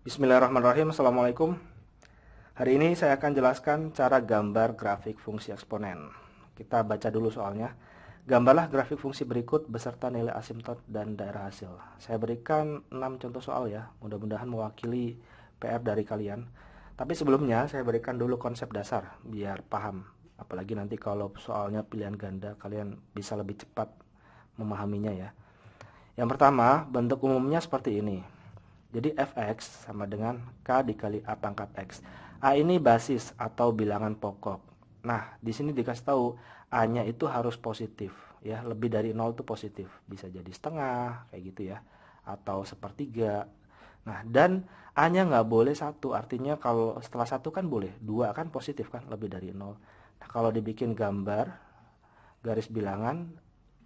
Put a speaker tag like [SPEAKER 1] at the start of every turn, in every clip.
[SPEAKER 1] Bismillahirrahmanirrahim. Assalamualaikum. Hari ini saya akan jelaskan cara gambar grafik fungsi eksponen. Kita baca dulu soalnya. Gambarlah grafik fungsi berikut beserta nilai asimtot dan daerah hasil. Saya berikan 6 contoh soal ya. Mudah-mudahan mewakili PR dari kalian. Tapi sebelumnya saya berikan dulu konsep dasar biar paham. Apalagi nanti kalau soalnya pilihan ganda, kalian bisa lebih cepat memahaminya ya. Yang pertama, bentuk umumnya seperti ini. Jadi fx sama dengan k dikali a pangkat x. A ini basis atau bilangan pokok. Nah, di sini dikasih tahu a-nya itu harus positif ya, lebih dari 0 itu positif. Bisa jadi setengah kayak gitu ya, atau sepertiga. Nah, dan a-nya nggak boleh 1, artinya kalau setelah 1 kan boleh, 2 kan positif kan, lebih dari 0. Nah, kalau dibikin gambar garis bilangan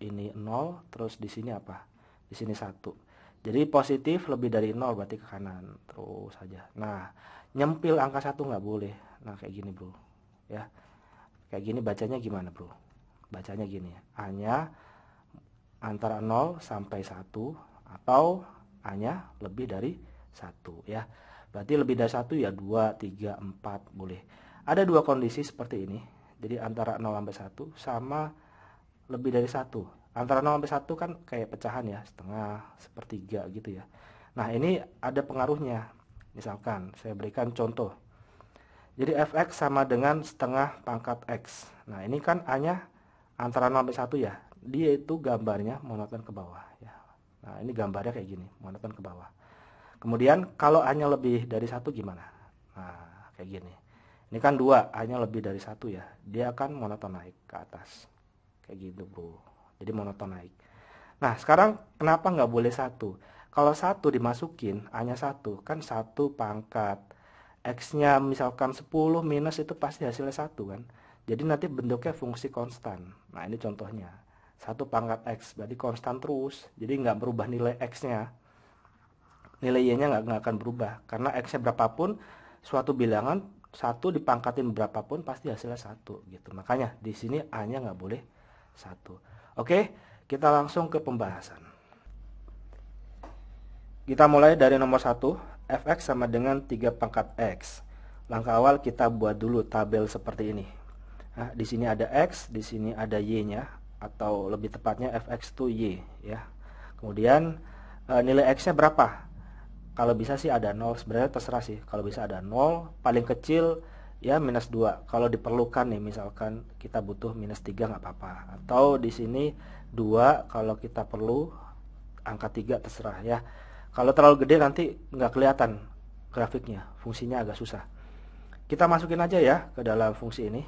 [SPEAKER 1] ini 0, terus di sini apa? Di sini 1. Jadi positif lebih dari 0 berarti ke kanan terus saja. Nah, nyempil angka 1 nggak boleh. Nah, kayak gini bro ya. Kayak gini bacanya gimana bro? Bacanya gini, A-nya antara 0 sampai 1 atau A-nya lebih dari 1 ya. Berarti lebih dari 1 ya 2, 3, 4 boleh. Ada dua kondisi seperti ini. Jadi antara 0 sampai 1 sama lebih dari 1. Antara 0 sampai 1 kan kayak pecahan ya, setengah, sepertiga gitu ya. Nah, ini ada pengaruhnya. Misalkan saya berikan contoh. Jadi fx sama dengan setengah pangkat x. Nah, ini kan a-nya antara 0 sampai 1 ya. Dia itu gambarnya monoton ke bawah ya. Nah, ini gambarnya kayak gini, monoton ke bawah. Kemudian kalau a-nya lebih dari 1 gimana? Nah, kayak gini. Ini kan 2, a-nya lebih dari 1 ya. Dia akan monoton naik ke atas. Kayak gitu bro, jadi monoton naik. Nah, sekarang kenapa nggak boleh 1? Kalau 1 dimasukin A-nya 1 kan 1 pangkat X-nya misalkan 10 minus itu pasti hasilnya 1 kan. Jadi nanti bentuknya fungsi konstan. Nah, ini contohnya 1 pangkat X berarti konstan terus. Jadi nggak berubah nilai X-nya, nilai Y-nya nggak akan berubah. Karena X-nya berapapun, suatu bilangan 1 dipangkatin berapapun pasti hasilnya 1 gitu. Makanya di sini A-nya nggak boleh 1. Oke, kita langsung ke pembahasan. Kita mulai dari nomor 1, fx sama dengan 3 pangkat x. Langkah awal kita buat dulu tabel seperti ini. Nah, di sini ada x, di sini ada y-nya, atau lebih tepatnya fx itu y ya. Kemudian nilai x-nya berapa? Kalau bisa sih ada 0, sebenarnya terserah sih. Kalau bisa ada 0, paling kecil ya minus 2. Kalau diperlukan nih misalkan kita butuh minus 3 nggak apa-apa. Atau di sini 2 kalau kita perlu angka 3 terserah ya. Kalau terlalu gede nanti nggak kelihatan grafiknya, fungsinya agak susah. Kita masukin aja ya ke dalam fungsi ini.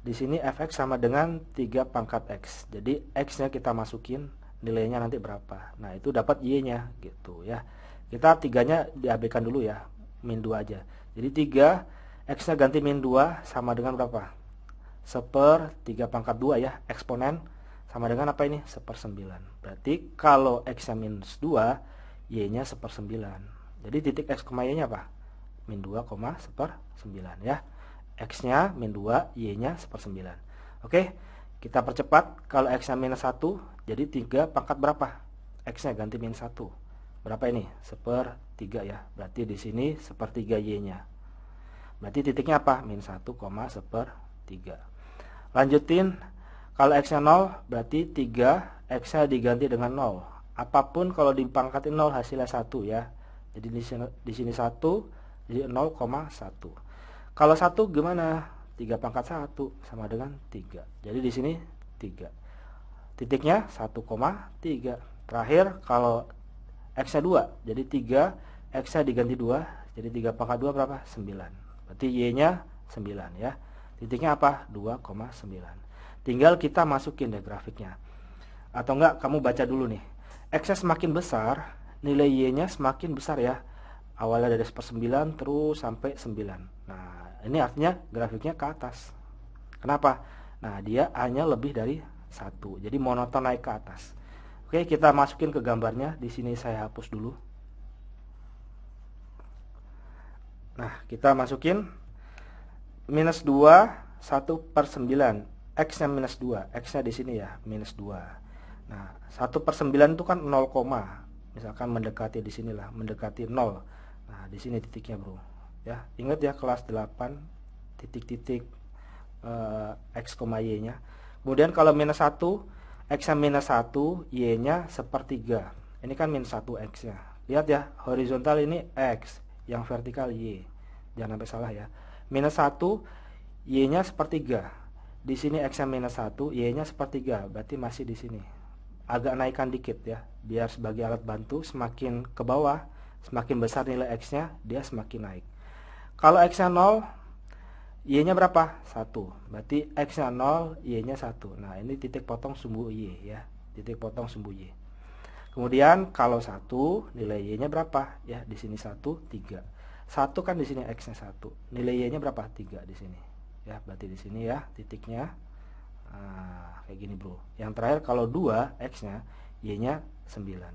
[SPEAKER 1] Di sini fx sama dengan 3 pangkat x. Jadi x-nya kita masukin, nilainya nanti berapa. Nah, itu dapat y-nya gitu ya. Kita 3-nya diabaikan dulu ya, min 2 aja. Jadi 3 X-nya ganti min 2 sama dengan berapa? 1/3 pangkat 2 ya, eksponen sama dengan apa ini? 1/9. Berarti kalau X-nya minus 2, Y-nya 1/9. Jadi titik X, Y-nya apa? Min 2, 1/9 ya. X-nya min 2, Y-nya 1/9. Oke, kita percepat. Kalau X-nya minus 1, jadi 3 pangkat berapa? X-nya ganti min 1. Berapa ini? 1/3 ya. Berarti di sini 1/3 Y-nya. Berarti titiknya apa? Min 1, 1/3. Lanjutin, kalau X-nya 0 berarti 3 X-nya diganti dengan 0. Apapun kalau dipangkatin 0 hasilnya 1 ya. Jadi di sini 1, jadi 0,1. Kalau 1 gimana? 3 pangkat 1 sama dengan 3. Jadi di sini 3. Titiknya 1,3. Terakhir kalau X-nya 2, jadi 3 X-nya diganti 2, jadi 3 pangkat 2 berapa? 9. Berarti Y-nya 9 ya. Titiknya apa? 2,9. Tinggal kita masukin deh grafiknya. Atau enggak, kamu baca dulu nih. X-nya semakin besar, nilai Y-nya semakin besar ya. Awalnya dari 1/9 terus sampai 9. Nah, ini artinya grafiknya ke atas. Kenapa? Nah, dia A-nya lebih dari 1. Jadi monoton naik ke atas. Oke, kita masukin ke gambarnya. Di sini saya hapus dulu. Nah, kita masukin minus 2, 1/9. X-nya minus 2. X-nya di sini ya, minus 2. Nah, 1/9 itu kan 0, misalkan mendekati di sinilah, mendekati 0. Nah, Nah, di sini titiknya, Bro. Ya, ingat ya kelas 8 titik-titik X, Y-nya. Kemudian kalau minus 1, X-nya minus 1, Y-nya sepertiga. Ini kan minus 1 X-nya. Lihat ya, horizontal ini X, yang vertikal Y. Jangan sampai salah ya. Minus 1, Y-nya sepertiga. Di sini X-nya minus 1, Y-nya sepertiga. Berarti masih di sini. Agak naikkan dikit ya, biar sebagai alat bantu. Semakin ke bawah, semakin besar nilai X-nya, dia semakin naik. Kalau X-nya 0, Y-nya berapa? 1. Berarti X-nya 0, Y-nya 1. Nah, ini titik potong sumbu Y ya. Titik potong sumbu Y. Kemudian kalau 1, nilai Y-nya berapa? Ya, di sini 1, 3. 1 kan di sini X-nya 1. Nilai Y-nya berapa? 3 di sini. Ya, berarti di sini ya titiknya. Nah, kayak gini, Bro. Yang terakhir kalau 2, X-nya, Y-nya 9.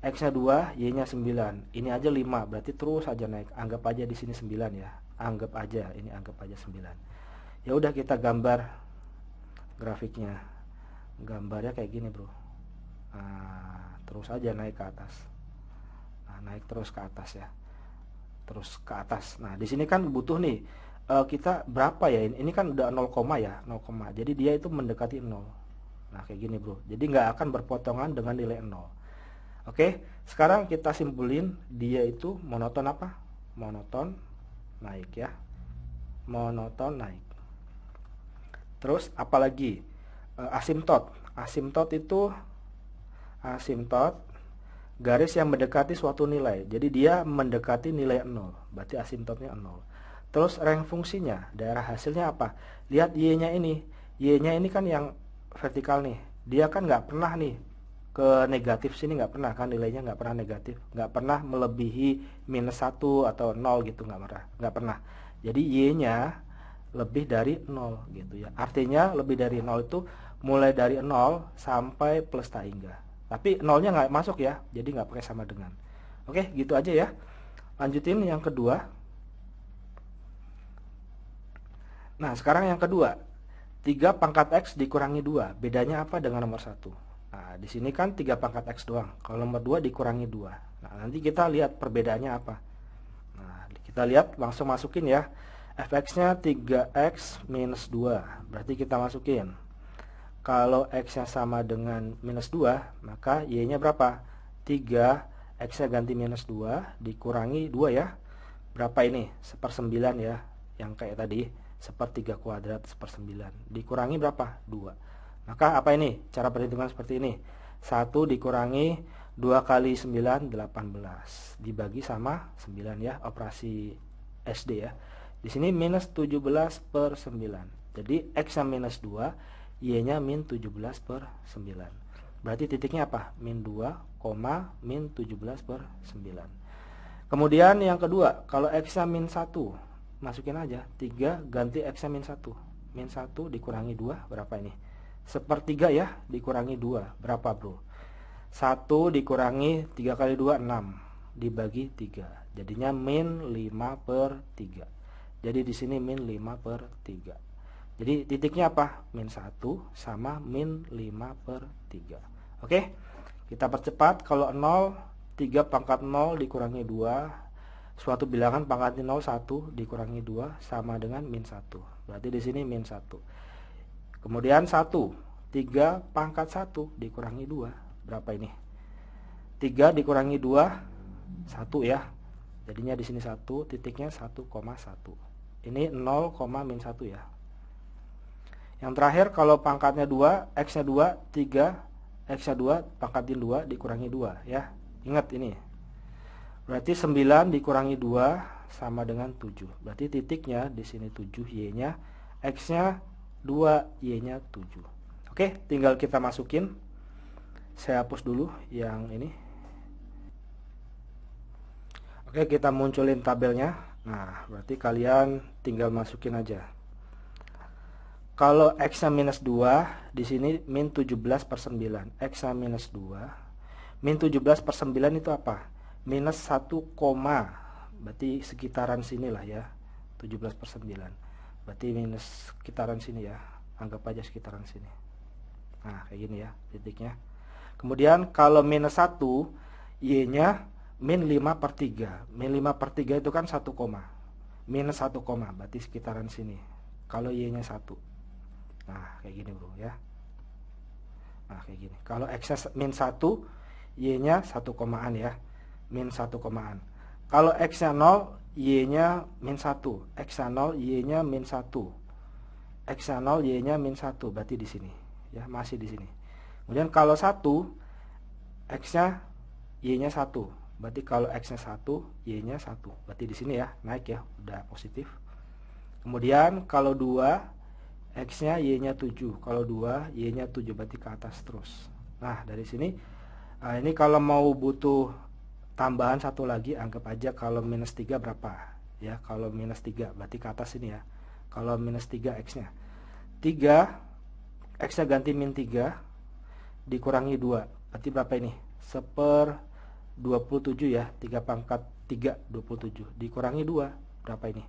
[SPEAKER 1] X-nya 2, Y-nya 9. Ini aja 5, berarti terus aja naik. Anggap aja di sini 9 ya. Anggap aja, ini anggap aja 9. Ya udah, kita gambar grafiknya. Gambarnya kayak gini, Bro. Nah, terus aja naik ke atas. Nah, naik terus ke atas ya. Terus ke atas. Nah, di sini kan butuh nih kita berapa ya? Ini kan udah 0, ya, 0, jadi dia itu mendekati 0. Nah, kayak gini, Bro. Jadi nggak akan berpotongan dengan nilai 0. Oke, sekarang kita simpulin dia itu monoton apa? Monoton naik ya. Monoton naik. Terus apalagi? Asimtot. Asimtot itu garis yang mendekati suatu nilai. Jadi dia mendekati nilai 0. Berarti asimtotnya 0. Terus rank fungsinya, daerah hasilnya apa? Lihat Y-nya ini. Y-nya ini kan yang vertikal nih. Dia kan nggak pernah nih ke negatif sini, nggak pernah kan, nilainya nggak pernah negatif, nggak pernah melebihi minus 1 atau 0 gitu, nggak pernah. Jadi Y-nya lebih dari 0 gitu ya. Artinya lebih dari 0 itu mulai dari 0 sampai plus tak hingga. Tapi 0-nya nggak masuk ya, jadi nggak pakai sama dengan. Oke, gitu aja ya. Lanjutin yang kedua. Nah, sekarang yang kedua. 3 pangkat X dikurangi 2. Bedanya apa dengan nomor 1? Nah, di sini kan 3 pangkat X doang. Kalau nomor 2 dikurangi 2. Nah, nanti kita lihat perbedaannya apa. Nah, kita lihat, langsung masukin ya. Fx-nya 3x minus 2. Berarti kita masukin. Kalau X-nya sama dengan minus 2, maka Y-nya berapa? 3, X-nya ganti minus 2, dikurangi 2 ya. Berapa ini? 1/9 ya. Yang kayak tadi, 1/3 kuadrat 1/9. Dikurangi berapa? 2. Maka apa ini? Cara perhitungan seperti ini. 1 dikurangi 2 kali 9, 18. Dibagi sama 9 ya, operasi SD ya. Di sini minus 17/9. Jadi X-nya minus 2, Y-nya min 17/9. Berarti titiknya apa? Min 2, min 17/9. Kemudian yang kedua, kalau X-nya min 1, masukin aja. 3 ganti X-nya min 1. Min 1 dikurangi 2, berapa ini? 1/3 ya, dikurangi 2. Berapa, Bro? 1 dikurangi 3 kali 2, 6. Dibagi 3. Jadinya min 5/3. Jadi di sini min 5/3. Jadi titiknya apa? Min 1 sama min 5/3. Oke, kita percepat. Kalau 0, 3 pangkat 0 dikurangi 2. Suatu bilangan pangkatnya 0, 1 dikurangi 2 sama dengan min 1. Berarti di sini min 1. Kemudian 1, 3 pangkat 1 dikurangi 2. Berapa ini? 3 dikurangi 2, 1 ya. Jadinya di sini 1, titiknya 1,1. Ini 0, min 1 ya. Yang terakhir kalau pangkatnya 2, X-nya 2, 3, X-nya 2, pangkatin 2 dikurangi 2 ya. Ingat ini. Berarti 9 dikurangi 2 sama dengan 7. Berarti titiknya di sini 7, Y-nya. X-nya 2, Y-nya 7. Oke, tinggal kita masukin. Saya hapus dulu yang ini. Oke, kita munculin tabelnya. Nah, berarti kalian tinggal masukin aja. Kalau X-nya minus 2, di sini min 17/9. X-nya minus 2. Min 17/9 itu apa? Minus 1, berarti sekitaran sini lah ya. 17/9. Berarti minus sekitaran sini ya. Anggap aja sekitaran sini. Nah, kayak gini ya titiknya. Kemudian kalau minus 1, Y-nya min 5 per 3. Min 5 per 3 itu kan 1 koma. Minus 1 koma, berarti sekitaran sini. Kalau Y-nya 1. Nah, kayak gini bro ya. Nah, kayak gini. Kalau X-nya min 1, Y-nya 1 komaan ya. Min 1 komaan. Kalau X-nya 0, Y-nya min 1. X-nya 0, Y-nya min 1. X-nya 0, Y-nya min 1. Berarti di sini. Ya, masih di sini. Kemudian kalau 1, X-nya, Y-nya 1. Berarti kalau X-nya 1, Y-nya 1. Berarti di sini ya, naik ya, udah positif. Kemudian kalau 2, X-nya, Y-nya 7. Kalau 2, Y-nya 7. Berarti ke atas terus. Nah, dari sini, ini kalau mau butuh tambahan satu lagi, anggap aja kalau minus 3 berapa? Ya, kalau minus 3, berarti ke atas sini ya. Kalau minus 3 X-nya. 3, X-nya ganti min 3, dikurangi 2. Berarti berapa ini? 1/27 ya. 3 pangkat 3, 27. Dikurangi 2, berapa ini?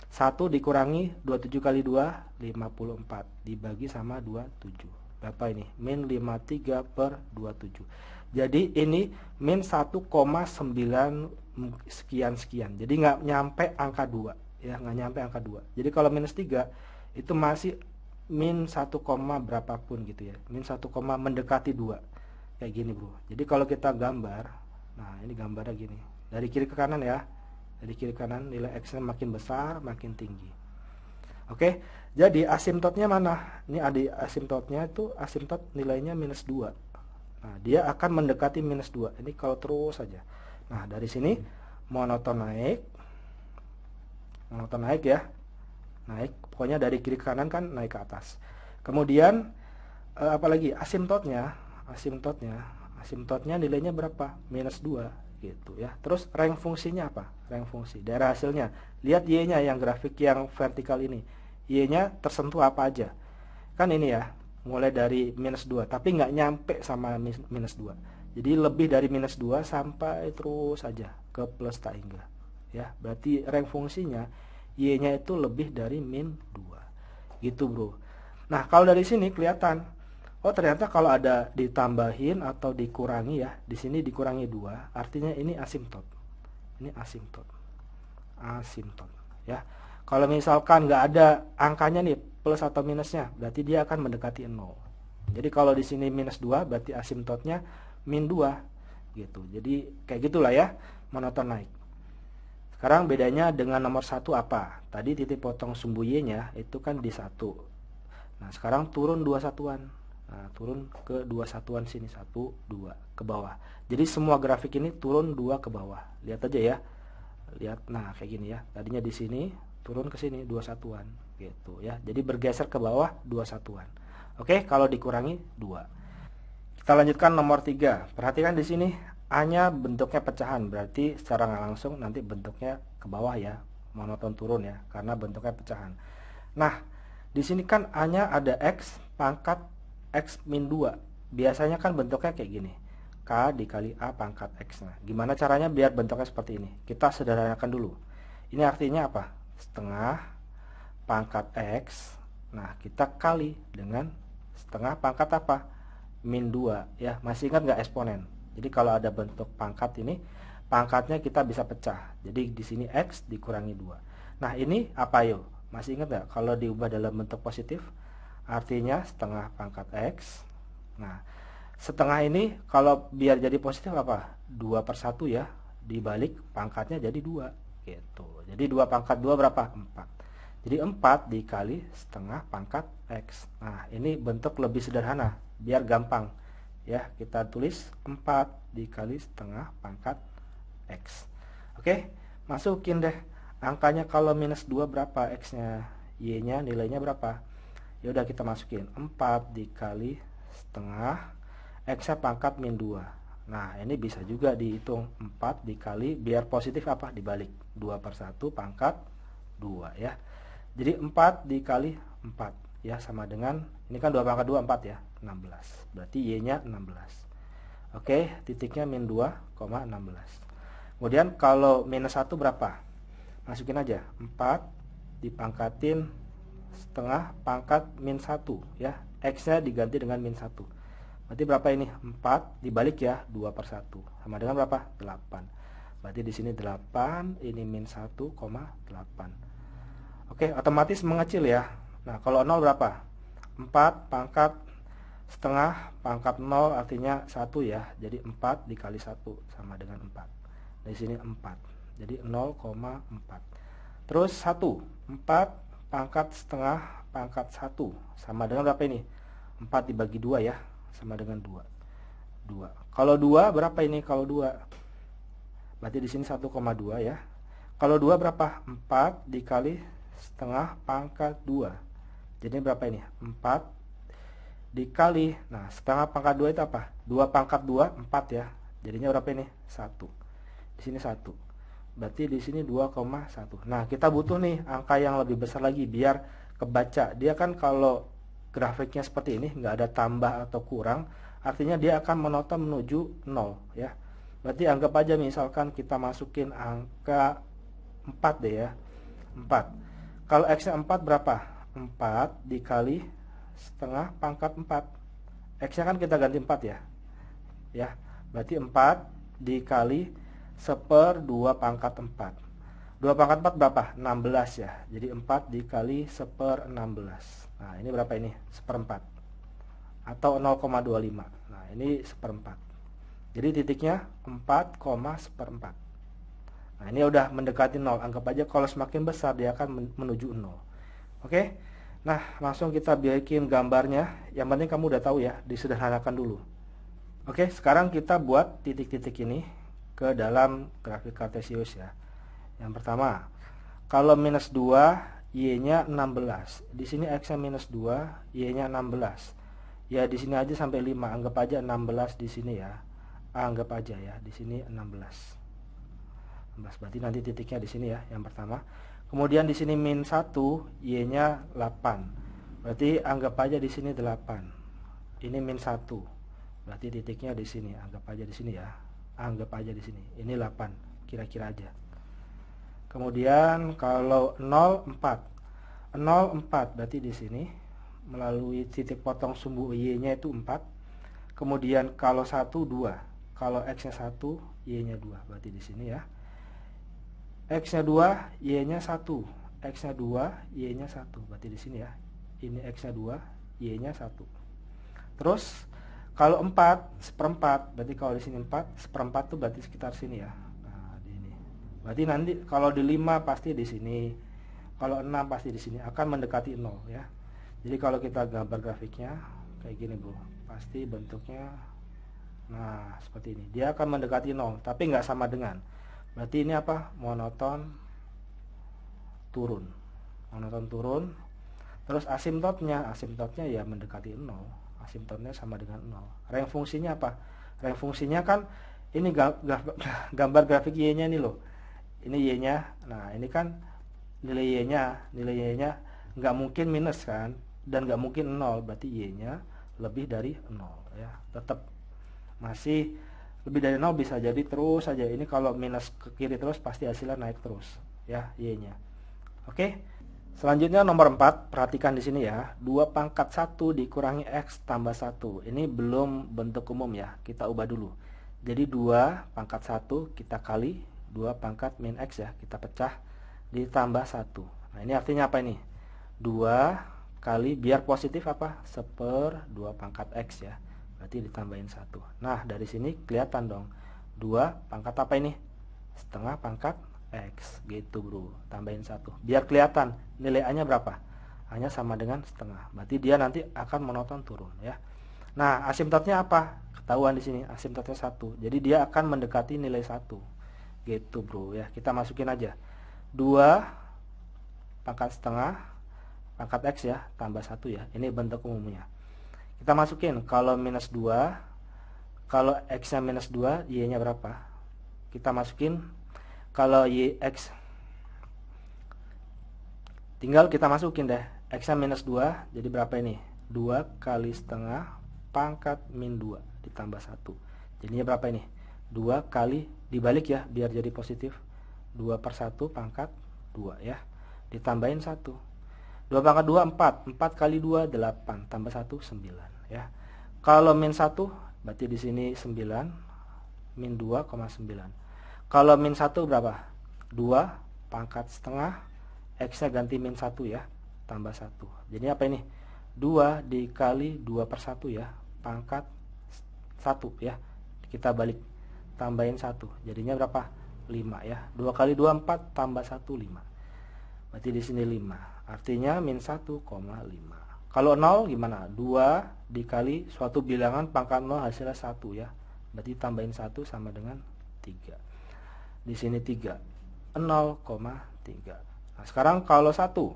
[SPEAKER 1] 1 dikurangi 27 kali 2, 54. Dibagi sama 27. Berapa ini? Min 53 per 27. Jadi ini min 1,9 sekian-sekian. Jadi nggak nyampe angka 2. Ya, nggak nyampe angka 2. Jadi kalau minus 3, itu masih min 1, berapapun gitu ya. Min 1, mendekati 2. Kayak gini bro. Jadi kalau kita gambar, nah ini gambarnya gini. Dari kiri ke kanan ya. Dari kiri ke kanan nilai X-nya makin besar, makin tinggi. Oke, jadi asimptotnya mana? Ini ada asimptotnya, itu asimptot nilainya minus 2. Nah, dia akan mendekati minus 2. Ini kalau terus saja. Nah, dari sini monoton naik. Monoton naik ya. Naik, pokoknya dari kiri ke kanan kan naik ke atas. Kemudian apalagi asimptotnya nilainya berapa? Minus 2 gitu ya. Terus rank fungsinya apa? Rank fungsi daerah hasilnya. Lihat Y-nya yang grafik yang vertikal ini. Y-nya tersentuh apa aja? Kan ini ya, mulai dari minus 2, tapi nggak nyampe sama minus 2. Jadi lebih dari minus 2 sampai terus saja ke plus tak hingga. Ya, berarti rank fungsinya Y-nya itu lebih dari min 2. Gitu bro. Nah, kalau dari sini kelihatan, oh ternyata kalau ada ditambahin atau dikurangi ya, di sini dikurangi 2, artinya ini asimptot. Ini asimptot. Asimptot ya. Kalau misalkan nggak ada angkanya nih, plus atau minusnya, berarti dia akan mendekati 0. Jadi kalau di sini minus 2, berarti asimptotnya min 2 gitu. Jadi kayak gitulah ya, monoton naik. Sekarang bedanya dengan nomor 1 apa? Tadi titik potong sumbu Y-nya itu kan di 1. Nah, sekarang turun 2 satuan. Nah, turun ke 2 satuan sini, 1, 2 ke bawah. Jadi semua grafik ini turun 2 ke bawah. Lihat aja ya. Lihat, nah kayak gini ya. Tadinya di sini turun ke sini 2 satuan gitu ya. Jadi bergeser ke bawah 2 satuan. Oke, kalau dikurangi 2. Kita lanjutkan nomor 3. Perhatikan di sini A-nya bentuknya pecahan, berarti secara nggak langsung nanti bentuknya ke bawah ya, monoton turun ya, karena bentuknya pecahan. Nah, di sini kan A-nya ada X pangkat X min 2. Biasanya kan bentuknya kayak gini. K dikali A pangkat X. Nah, gimana caranya biar bentuknya seperti ini? Kita sederhanakan dulu. Ini artinya apa? Setengah pangkat X. Nah, kita kali dengan setengah pangkat apa? Min 2 ya. Masih ingat nggak eksponen? Jadi kalau ada bentuk pangkat ini, pangkatnya kita bisa pecah. Jadi di sini X dikurangi 2. Nah, ini apa yuk? Masih ingat nggak? Kalau diubah dalam bentuk positif, artinya setengah pangkat X. Nah, setengah ini kalau biar jadi positif apa? 2/1 ya. Dibalik pangkatnya jadi 2 gitu. Jadi 2 pangkat 2 berapa? 4. Jadi 4 dikali setengah pangkat X. Nah, ini bentuk lebih sederhana biar gampang ya. Kita tulis 4 dikali setengah pangkat X. Oke, masukin deh angkanya. Kalau minus 2 berapa X-nya? Y-nya nilainya berapa? Ya udah, kita masukin 4 dikali setengah X-nya pangkat min 2. Nah, ini bisa juga dihitung 4 dikali, biar positif apa? Dibalik 2/1 pangkat 2 ya. Jadi 4 dikali 4 ya, sama dengan, ini kan 2 pangkat 2, 4 ya, 16. Berarti Y-nya 16. Oke, titiknya min 2,16. Kemudian kalau minus 1 berapa? Masukin aja 4 dipangkatin setengah pangkat min 1 ya. X-nya diganti dengan min 1. Berarti berapa ini? 4 dibalik ya, 2/1. Sama dengan berapa? 8. Berarti di sini 8, ini min 1,8. Oke, otomatis mengecil ya. Nah, kalau 0 berapa? 4 pangkat setengah pangkat 0 artinya 1 ya. Jadi 4 dikali 1 sama dengan 4. Di sini 4. Jadi 0,4. Terus 1. 4 pangkat setengah pangkat 1 sama dengan berapa ini? 4 dibagi 2 ya. Sama dengan 2. 2. Kalau 2 berapa ini kalau 2? Berarti di sini 1,2 ya. Kalau 2 berapa? 4 dikali setengah pangkat 2. Jadi berapa ini? 4 dikali, nah setengah pangkat 2 itu apa? 2 pangkat 2, 4 ya. Jadinya berapa ini? 1. Di sini 1. Berarti di sini 2,1. Nah, kita butuh nih angka yang lebih besar lagi biar kebaca. Dia kan kalau grafiknya seperti ini, nggak ada tambah atau kurang, artinya dia akan menotong menuju 0 ya. Berarti anggap aja misalkan kita masukin angka 4 deh ya. 4. Kalau X-nya 4 berapa? 4 dikali setengah pangkat 4. X-nya kan kita ganti 4 ya. Ya, berarti 4 dikali 1/2 pangkat 4. 2 pangkat 4 berapa? 16 ya. Jadi 4 dikali 1/16. Nah, ini berapa ini? 1/4. Atau 0,25. Nah, ini 1/4. Jadi titiknya 4,1/4. Nah, ini udah mendekati 0. Anggap aja kalau semakin besar dia akan menuju 0. Oke. Nah, langsung kita bikin gambarnya. Yang penting kamu udah tahu ya, disederhanakan dulu. Oke, sekarang kita buat titik-titik ini ke dalam grafik kartesius ya. Yang pertama, kalau minus 2, Y-nya 16. Di sini X-nya minus 2, Y-nya 16. Ya, di sini aja sampai 5. Anggap aja 16 di sini ya. Anggap aja ya, di sini 16. Berarti nanti titiknya di sini ya, yang pertama. Kemudian di sini min 1, Y-nya 8. Berarti anggap aja di sini 8. Ini min 1. Berarti titiknya di sini, anggap aja di sini ya. Anggap aja di sini. Ini 8, kira-kira aja. Kemudian kalau 0,4. 0,4 berarti di sini melalui titik potong sumbu Y-nya itu 4. Kemudian kalau 1 2. Kalau X-nya 1, Y-nya 2. Berarti di sini ya. X-nya 2, Y-nya 1. X-nya 2, Y-nya 1. Berarti di sini ya. Ini X-nya 2, Y-nya 1. Terus kalau 4, 1/4. Berarti kalau di sini 4, 1/4 tuh berarti sekitar sini ya. Nah, di ini. Berarti nanti kalau di 5 pasti di sini. Kalau 6 pasti di sini, akan mendekati 0 ya. Jadi kalau kita gambar grafiknya kayak gini, Bro. Pasti bentuknya nah, seperti ini. Dia akan mendekati 0, tapi nggak sama dengan. Berarti ini apa? Monoton turun. Monoton turun. Terus asimptotnya ya mendekati 0. Asimptotnya sama dengan 0. Range fungsinya apa? Range fungsinya kan ini gambar grafik Y-nya ini loh. Ini Y-nya. Nah, ini kan nilai Y-nya nggak mungkin minus kan, dan nggak mungkin 0. Berarti Y-nya lebih dari 0 ya. Tetap masih lebih dari 0, bisa jadi terus saja. Ini kalau minus ke kiri terus pasti hasilnya naik terus ya, Y-nya. Oke. Selanjutnya nomor 4, perhatikan di sini ya. 2 pangkat 1 dikurangi X tambah 1. Ini belum bentuk umum ya. Kita ubah dulu. Jadi 2 pangkat 1 kita kali 2 pangkat min X ya. Kita pecah ditambah 1. Nah, ini artinya apa ini? 2 kali, biar positif apa? 1/2 pangkat X ya. Berarti ditambahin 1. Nah, dari sini kelihatan dong. 2 pangkat apa ini? Setengah pangkat X. Gitu, Bro. Tambahin 1. Biar kelihatan nilai A-nya berapa? A-nya sama dengan setengah. Berarti dia nanti akan monoton turun ya. Nah, asimptotnya apa? Ketahuan di sini. Asimptotnya 1. Jadi dia akan mendekati nilai 1. Gitu, Bro ya. Kita masukin aja. 2 pangkat setengah pangkat X ya, tambah 1 ya. Ini bentuk umumnya. Kita masukin, kalau minus 2, kalau X-nya minus 2, Y-nya berapa? Kita masukin, kalau X, tinggal kita masukin deh, X-nya minus 2, jadi berapa ini? 2 kali setengah pangkat min 2, ditambah 1. Jadinya berapa ini? 2 kali, dibalik ya, biar jadi positif. 2/1 pangkat 2 ya. Ditambahin 1. 2 pangkat 2, 4. 4 kali 2, 8. Tambah 1, 9 ya. Kalau min 1, berarti di sini 9. Min 2,9. Kalau min 1 berapa? 2 pangkat setengah, X-nya ganti min 1 ya, tambah 1. Jadi apa ini? 2 dikali 2 per 1 ya, pangkat 1 ya. Kita balik, tambahin 1. Jadinya berapa? 5 ya. 2 kali 2 4, tambah 1 5. Berarti di sini 5. Artinya min 1,5. Kalau 0 gimana? 2 dikali suatu bilangan pangkat 0 hasilnya 1 ya. Berarti tambahin 1 sama dengan 3. Di sini 3. 0,3. Nah, sekarang kalau 1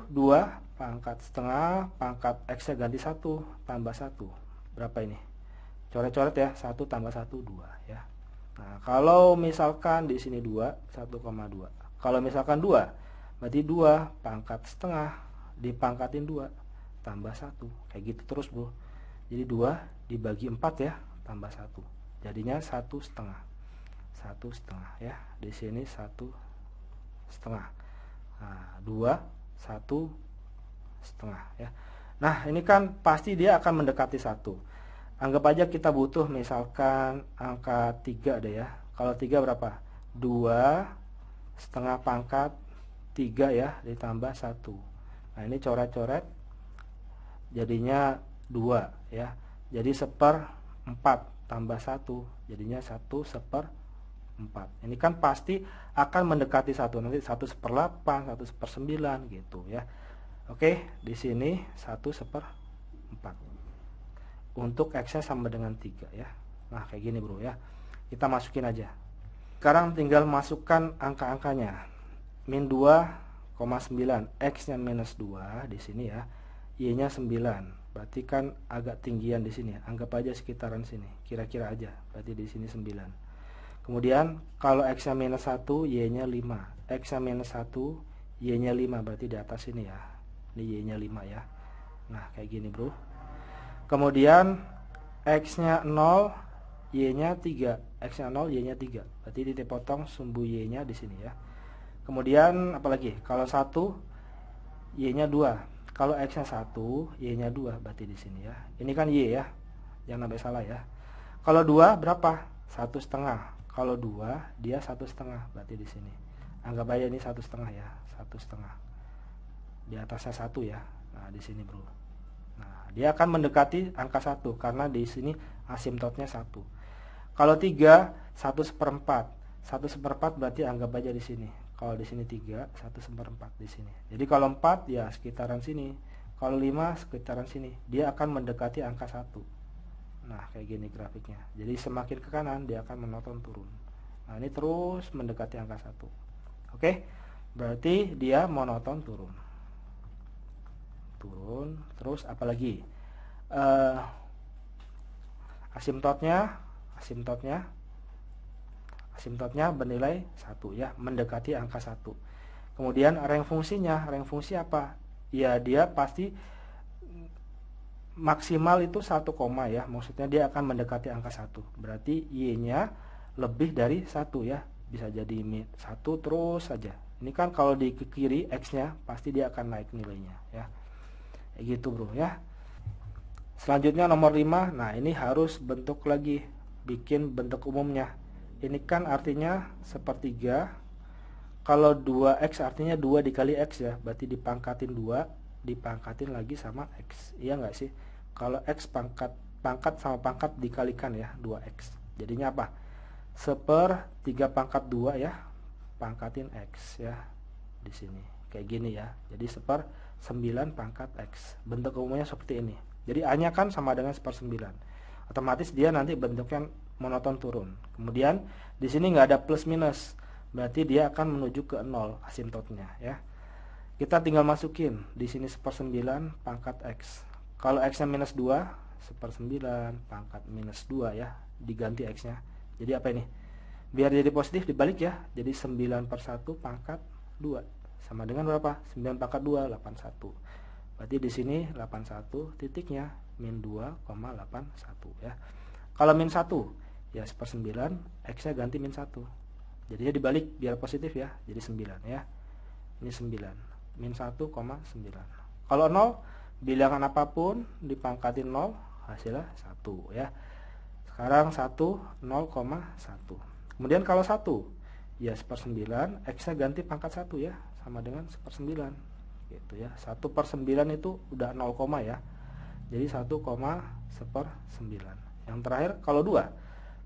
[SPEAKER 1] 2 pangkat setengah, pangkat X-nya ganti 1 tambah 1. Berapa ini? Coret-coret ya, 1 tambah 1 2 ya. Nah, kalau misalkan di sini 2, 1,2. Kalau misalkan 2, berarti 2 pangkat setengah dipangkatin 2 tambah 1. Kayak gitu terus, Bro. Jadi 2 dibagi 4 ya, tambah 1. Jadinya 1,5. 1,5 ya. Di sini 1,5. Nah, 2 1,5 ya. Nah, ini kan pasti dia akan mendekati 1. Anggap aja kita butuh misalkan angka 3 deh ya. Kalau 3 berapa? 2 setengah pangkat 3 ya, ditambah 1. Nah, ini coret-coret jadinya 2 ya. Jadi 1/4 tambah 1 jadinya 1/4. Ini kan pasti akan mendekati 1. Nanti 1/8, 1/9 gitu ya. Oke, di sini 1/4. Untuk X-nya sama dengan 3 ya. Nah, kayak gini, Bro ya. Kita masukin aja. Sekarang tinggal masukkan angka-angkanya. Min 2,9, X-nya minus 2 di sini ya. Y-nya 9. Berarti kan agak tinggian di sini. Anggap aja sekitaran sini. Kira-kira aja. Berarti di sini 9. Kemudian kalau X-nya minus 1, Y-nya 5. X-nya minus 1, Y-nya 5. Berarti di atas sini ya. Ini Y-nya 5 ya. Nah, kayak gini, Bro. Kemudian X-nya 0, Y-nya 3. X-nya 0, Y-nya 3. Berarti titik potong sumbu Y-nya di sini ya. Kemudian apalagi? Kalau 1, Y-nya 2. Kalau X-nya 1, Y-nya 2. Berarti di sini ya. Ini kan Y ya. Jangan sampai salah ya. Kalau 2 berapa? 1,5. Kalau 2 dia 1,5. Berarti di sini. Anggap aja ini 1,5 ya. 1,5. Di atasnya 1 ya. Nah, di sini, Bro. Nah, dia akan mendekati angka 1 karena di sini asimtotnya 1. Kalau 3, 1/4. 1/4 berarti anggap aja di sini. Kalau di sini 3, 1/4 di sini. Jadi kalau 4 ya sekitaran sini. Kalau 5 sekitaran sini. Dia akan mendekati angka 1. Nah, kayak gini grafiknya. Jadi semakin ke kanan dia akan monoton turun. Nah, ini terus mendekati angka 1. Oke? Berarti dia monoton turun. Turun. Terus apalagi? Asimtotnya bernilai 1 ya, mendekati angka 1. Kemudian range fungsinya, range fungsi apa? Ya, dia pasti maksimal itu 1, ya. Maksudnya dia akan mendekati angka 1. Berarti Y-nya lebih dari 1 ya. Bisa jadi 1 terus saja. Ini kan kalau di kiri X-nya pasti dia akan naik nilainya ya. Kayak gitu, Bro ya. Selanjutnya nomor 5. Nah, ini harus bentuk lagi, bikin bentuk umumnya. Ini kan artinya sepertiga. Kalau 2X artinya 2 dikali X ya. Berarti dipangkatin 2, dipangkatin lagi sama X. Iya nggak sih? Kalau X pangkat sama pangkat dikalikan ya, 2X. Jadinya apa? 1/3 pangkat 2 ya. Pangkatin X ya. Di sini. Kayak gini ya. Jadi 1/9 pangkat X. Bentuk umumnya seperti ini. Jadi A-nya kan sama dengan 1/9. Otomatis dia nanti bentuknya monoton turun. Kemudian di sini nggak ada plus minus. Berarti dia akan menuju ke 0 asimtotnya ya. Kita tinggal masukin di sini 1/9 pangkat X. Kalau X-nya minus 2, 1/9 pangkat minus 2 ya. Diganti X-nya. Jadi apa ini? Biar jadi positif dibalik ya. Jadi 9/1 pangkat 2. Sama dengan berapa? 9 pangkat 2, 81. Berarti di sini 81 titiknya min 2,81 ya. Kalau min 1 ya 1/9, X-nya ganti min 1. Jadinya dibalik biar positif ya. Jadi 9 ya. Ini 9. Min 1,9. Kalau 0, bilangan apapun dipangkatin 0, hasilnya 1 ya. Sekarang 1, 0,1. Kemudian kalau 1, ya 1/9, X-nya ganti pangkat 1 ya, sama dengan 1/9. Gitu ya. 1/9 itu udah 0, ya. Jadi 1,9. Yang terakhir kalau 2,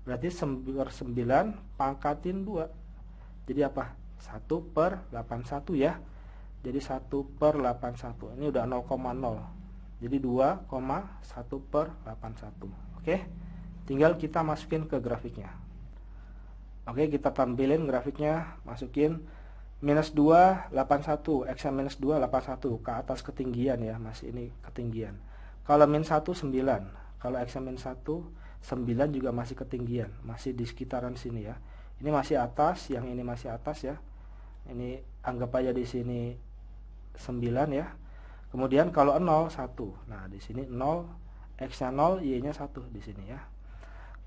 [SPEAKER 1] berarti 1/9 pangkatin 2. Jadi apa? 1/81 ya. Jadi 1/81. Ini udah 0,0. Jadi 2,1/81. Oke. Tinggal kita masukin ke grafiknya. Oke, kita tampilin grafiknya, masukin -2, 81, X minus 2, 81, ke atas ketinggian ya, masih ini ketinggian. Kalau -1, 9, kalau X minus 1, 9 juga masih ketinggian, masih di sekitaran sini ya. Ini masih atas, yang ini masih atas ya. Ini anggap aja di sini 9 ya. Kemudian kalau 0, 1. Nah, di sini 0, X-nya 0, Y-nya 1 di sini ya.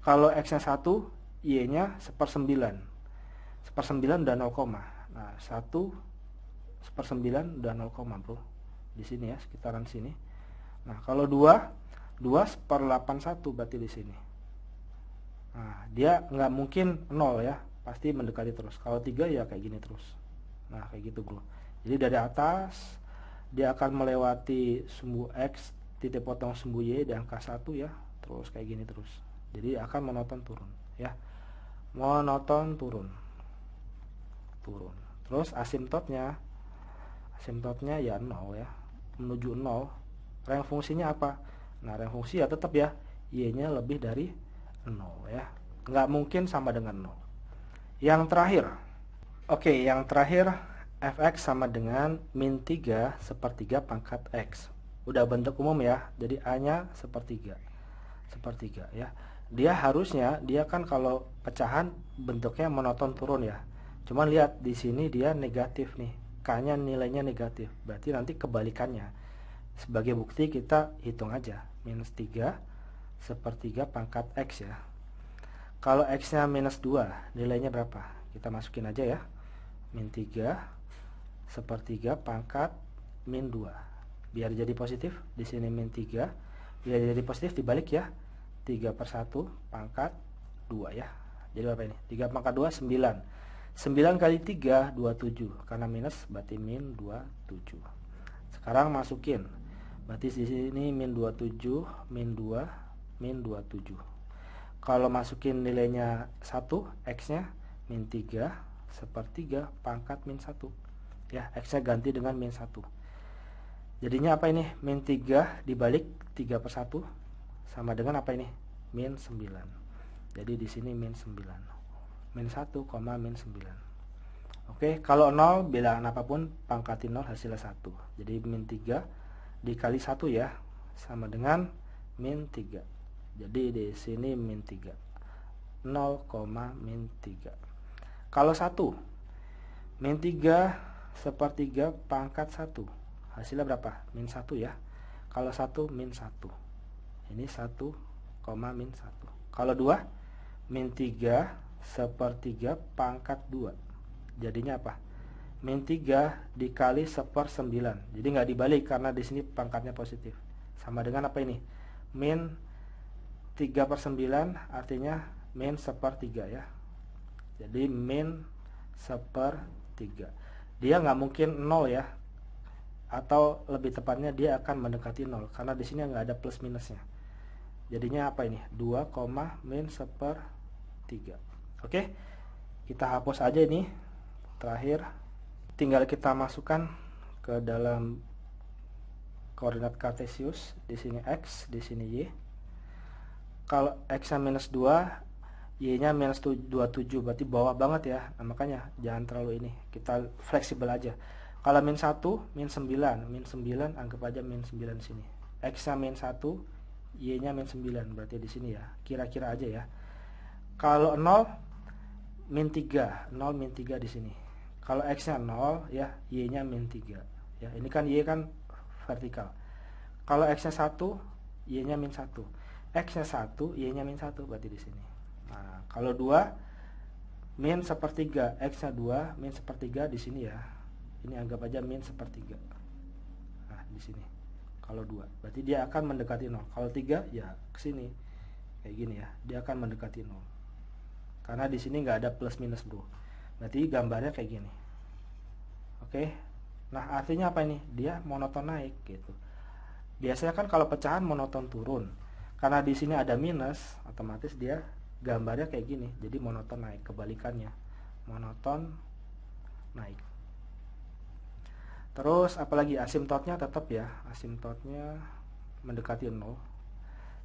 [SPEAKER 1] Kalau X-nya 1, Y-nya 1/9. 1/9 udah 0, nah 1/9 udah 0, bro. Di sini ya, sekitaran sini. Nah, kalau 2 1/81 berarti di sini. Nah, dia nggak mungkin 0 ya, pasti mendekati terus. Kalau 3 ya kayak gini terus. Nah, kayak gitu, bro. Jadi dari atas dia akan melewati sumbu X, titik potong sumbu Y di angka 1 ya, terus kayak gini terus. Jadi akan monoton turun ya. Monoton turun. Terus asimptotnya ya 0 ya, menuju 0. Rank fungsinya apa? Nah, rank fungsi ya tetap ya, Y-nya lebih dari 0 ya. Nggak mungkin sama dengan 0. Yang terakhir. Oke, yang terakhir fx sama dengan -3 sepertiga pangkat X. Udah bentuk umum ya, jadi A-nya sepertiga ya. Dia harusnya, dia kan kalau pecahan bentuknya monoton turun ya. Cuman lihat di sini dia negatif nih, K-nya nilainya negatif. Berarti nanti kebalikannya. Sebagai bukti kita hitung aja, -3 sepertiga pangkat X ya. Kalau X-nya -2, nilainya berapa? Kita masukin aja ya. -3 sepertiga pangkat -2. Biar jadi positif, di sini -3. Biar jadi positif dibalik ya. 3/1 pangkat 2 ya. Jadi berapa ini? 3 pangkat 2, 9. 9 kali 3, 27. Karena minus berarti -27. Sekarang masukin. Berarti di sini -27, -2, -27. Kalau masukin nilainya 1, X-nya -3 sepertiga pangkat -1. Ya, X-nya ganti dengan -1. Jadinya apa ini? -3 dibalik 3/1 sama dengan apa ini? -9. Jadi di sini -9. -1, -9. Oke, kalau 0 bilangan apapun pangkatin 0 hasilnya 1. Jadi -3 dikali 1 ya, sama dengan -3. Jadi di sini -3. 0,-3. Kalau 1, -3 sepertiga pangkat 1. Hasilnya berapa? -1 ya. Kalau 1, -1. Ini 1, -1. Kalau 2, -3 sepertiga pangkat 2. Jadinya apa? -3 dikali 1/9. Jadi nggak dibalik karena di sini pangkatnya positif. Sama dengan apa ini? -3/9 artinya -1/3 ya. Jadi -1/3. Dia nggak mungkin 0 ya. Atau lebih tepatnya dia akan mendekati 0 karena di sini nggak ada plus minusnya. Jadinya apa ini? 2, -1/3. Oke. Kita hapus aja ini. Terakhir tinggal kita masukkan ke dalam koordinat kartesius. Di sini X, di sini Y. Kalau X-nya -2, Y-nya -27, berarti bawah banget ya. Nah, makanya jangan terlalu ini. Kita fleksibel aja. Kalau -1, -9 anggap aja -9 sini. X-nya -1, Y-nya -9, berarti di sini ya. Kira-kira aja ya. Kalau 0, -3, 0 -3 di sini. Kalau X-nya 0 ya, Y-nya -3. Ya, ini kan Y kan vertikal. Kalau X-nya 1, Y-nya -1. X-nya 1, Y-nya -1 berarti di sini. Nah, kalau 2 -1/3, X-nya 2, -1/3 di sini ya. Ini anggap aja -1/3. Nah, di sini. Kalau 2, berarti dia akan mendekati 0. Kalau 3 ya ke sini. Kayak gini ya, dia akan mendekati 0. karena di sini nggak ada plus minus bro, berarti gambarnya kayak gini. Oke, nah artinya apa ini? Dia monoton naik gitu. Biasanya kan kalau pecahan monoton turun, karena di sini ada minus, otomatis dia gambarnya kayak gini, jadi monoton naik. Kebalikannya, monoton naik. Terus apalagi asimtotnya tetap ya, asimtotnya mendekati 0.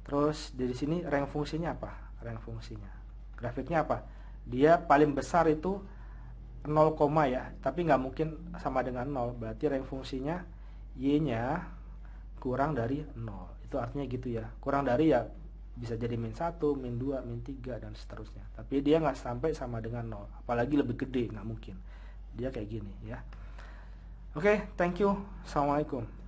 [SPEAKER 1] Terus dari sini rank fungsinya apa? Rank fungsinya, grafiknya apa? Dia paling besar itu 0, ya, tapi nggak mungkin sama dengan 0. Berarti rank fungsinya y-nya kurang dari 0. Itu artinya gitu ya. Kurang dari ya bisa jadi min 1, min 2, min 3 dan seterusnya. Tapi dia nggak sampai sama dengan 0. Apalagi lebih gede, nggak mungkin. Dia kayak gini ya. Oke, thank you. Assalamualaikum.